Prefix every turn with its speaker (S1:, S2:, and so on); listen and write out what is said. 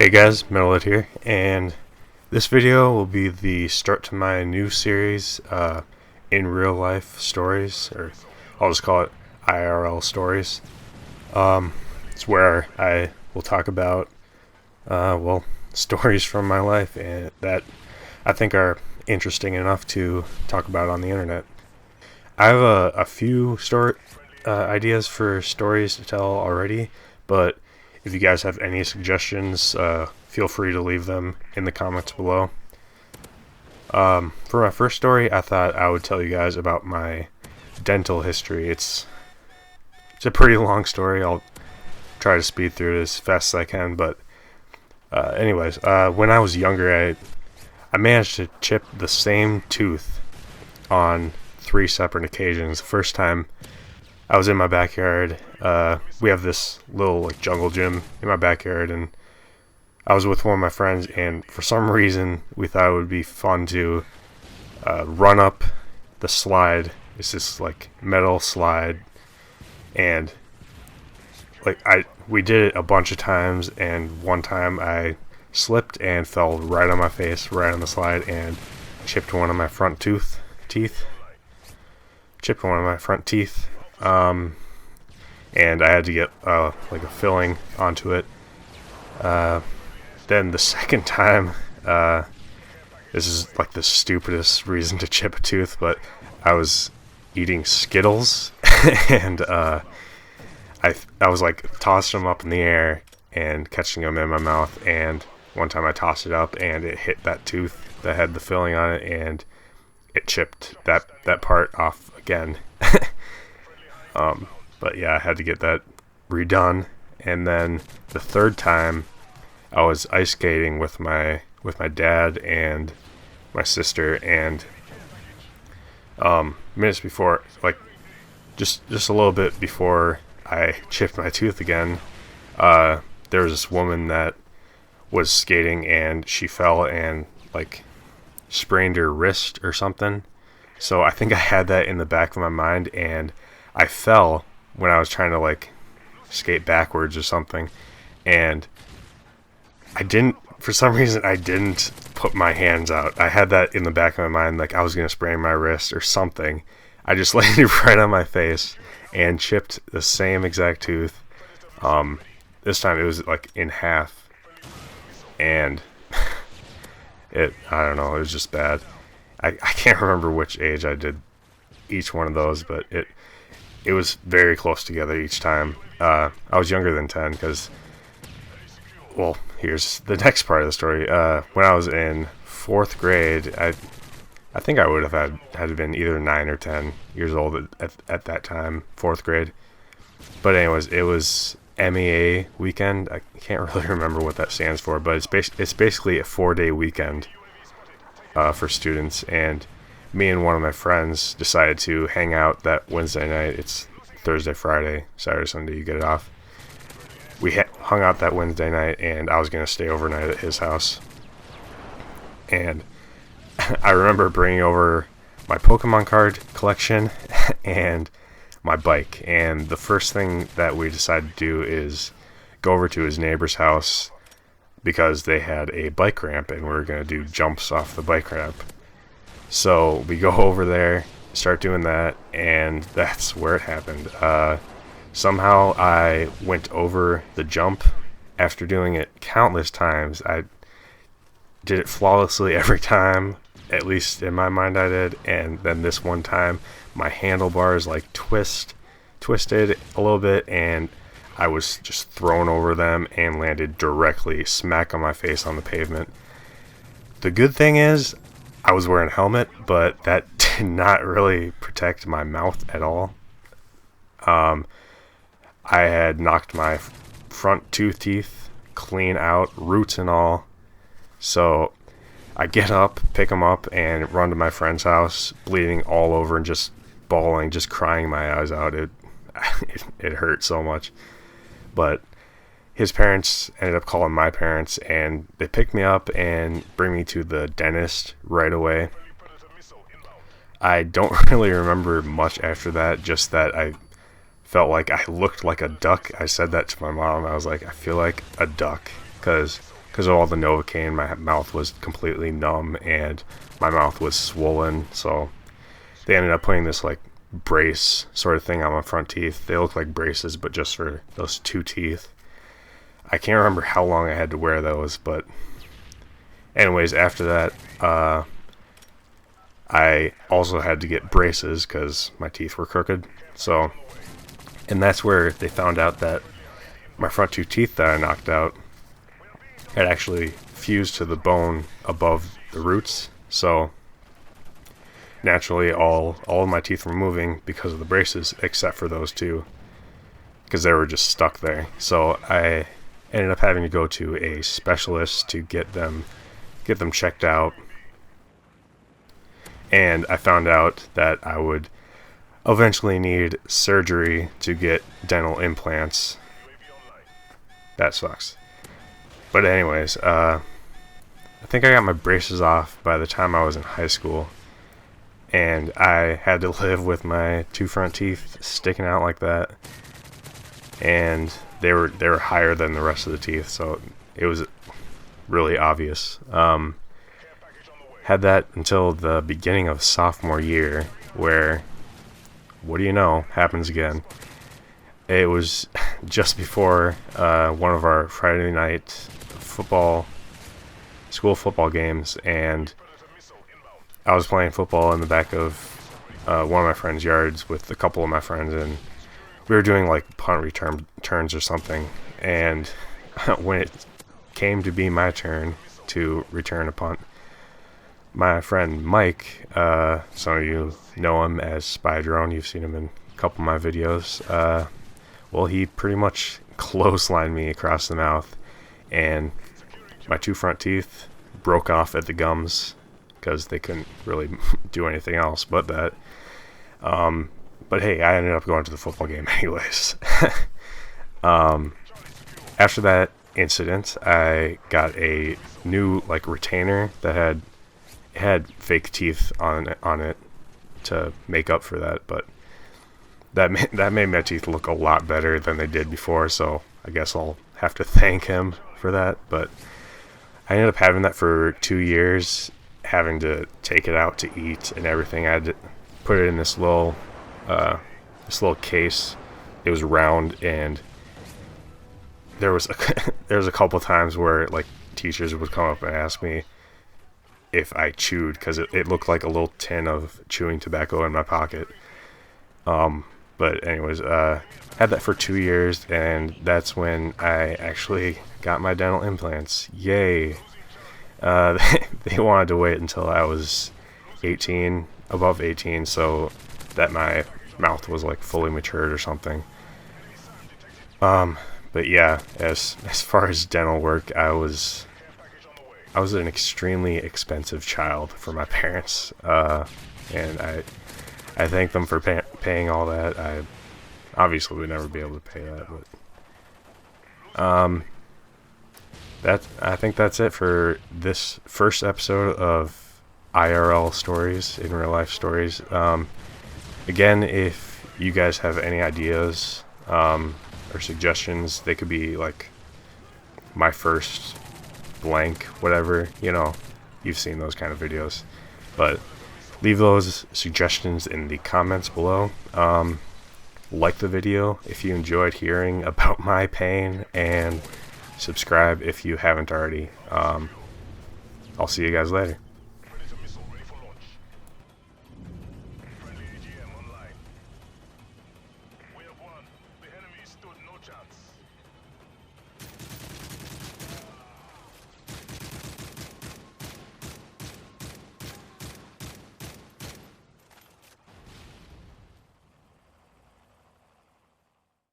S1: Hey guys, Metalhead here, and this video will be the start to my new series, in real life stories, or I'll just call it IRL Stories. It's where I will talk about, stories from my life and that I think are interesting enough to talk about on the internet. I have a few ideas for stories to tell already, but if you guys have any suggestions, feel free to leave them in the comments below. For my first story, I thought I would tell you guys about my dental history. It's a pretty long story. I'll try to speed through it as fast as I can, but anyways, when I was younger, I managed to chip the same tooth on 3 separate occasions. The first time I was in my backyard. We have this little jungle gym in my backyard, and I was with one of my friends, and for some reason we thought it would be fun to run up the slide. It's this metal slide, and we did it a bunch of times, and one time I slipped and fell right on my face, right on the slide, and chipped one of my front teeth. And I had to get a filling onto it. Then the second time, this is the stupidest reason to chip a tooth, but I was eating Skittles, and I was tossing them up in the air and catching them in my mouth, and one time I tossed it up and it hit that tooth that had the filling on it, and it chipped that part off again. But yeah, I had to get that redone. And then the third time, I was ice skating with my dad and my sister, and minutes before, just a little bit before I chipped my tooth again, there was this woman that was skating, and she fell and sprained her wrist or something. So I think I had that in the back of my mind, and I fell when I was trying to skate backwards or something, and for some reason I didn't put my hands out. I had that in the back of my mind, I was gonna sprain my wrist or something. I just landed right on my face and chipped the same exact tooth. This time it was in half, and I don't know, it was just bad. I can't remember which age I did each one of those, but it was very close together each time. I was younger than 10 because, here's the next part of the story. When I was in 4th grade, I think I would have had been either 9 or 10 years old at that time, 4th grade. But anyways, it was MEA weekend. I can't really remember what that stands for, but it's basically a 4-day weekend for students, and me and one of my friends decided to hang out that Wednesday night. It's Thursday, Friday, Saturday, Sunday, you get it off. We hung out that Wednesday night, and I was going to stay overnight at his house. And I remember bringing over my Pokemon card collection and my bike. And the first thing that we decided to do is go over to his neighbor's house because they had a bike ramp, and we were going to do jumps off the bike ramp. So we go over there, start doing that, and that's where it happened. Somehow I went over the jump after doing it countless times. I did it flawlessly every time, at least in my mind I did, and then this one time my handlebars twisted a little bit, and I was just thrown over them and landed directly smack on my face on the pavement. The good thing is I was wearing a helmet, but that did not really protect my mouth at all. I had knocked my front 2 teeth clean out, roots and all. So I get up, pick them up, and run to my friend's house, bleeding all over and just bawling, just crying my eyes out. It hurt so much. But his parents ended up calling my parents, and they picked me up and bring me to the dentist right away. I don't really remember much after that, just that I felt like I looked like a duck. I said that to my mom. I was like, I feel like a duck, because because of all the Novocaine, my mouth was completely numb and my mouth was swollen. So they ended up putting this like brace sort of thing on my front teeth. They look like braces, but just for those 2 teeth. I can't remember how long I had to wear those, but anyways, after that, I also had to get braces because my teeth were crooked. So, and that's where they found out that my front 2 teeth that I knocked out had actually fused to the bone above the roots. So naturally, all of my teeth were moving because of the braces, except for those 2, because they were just stuck there. So I ended up having to go to a specialist to get them checked out, and I found out that I would eventually need surgery to get dental implants. That sucks. But anyways, I think I got my braces off by the time I was in high school, and I had to live with my 2 front teeth sticking out like that, and they were higher than the rest of the teeth, so it was really obvious. Had that until the beginning of sophomore year, where, what do you know, happens again. It was just before one of our Friday night school football games, and I was playing football in the back of one of my friend's yards with a couple of my friends, and we were doing like punt return turns or something, and when it came to be my turn to return a punt, my friend Mike, some of you know him as Spy Drone, you've seen him in a couple of my videos, well, he pretty much clotheslined me across the mouth, and my 2 front teeth broke off at the gums because they couldn't really do anything else but that. But hey, I ended up going to the football game anyways. After that incident, I got a new like retainer that had fake teeth on it to make up for that, but that made my teeth look a lot better than they did before, so I guess I'll have to thank him for that. But I ended up having that for 2 years, having to take it out to eat and everything. I had to put it in this little case. It was round, and there was a couple times where like teachers would come up and ask me if I chewed, because it looked like a little tin of chewing tobacco in my pocket. But anyways, had that for 2 years, and that's when I actually got my dental implants. Yay! They wanted to wait until I was above 18, so that my mouth was like fully matured or something. But yeah, as far as dental work, I was an extremely expensive child for my parents, and I thank them for paying all that. I obviously would never be able to pay that, but I think that's it for this first episode of IRL Stories, in real life stories. Again, if you guys have any ideas or suggestions, they could be like my first blank, whatever, you've seen those kind of videos, but leave those suggestions in the comments below. Like the video if you enjoyed hearing about my pain, and subscribe if you haven't already. I'll see you guys later.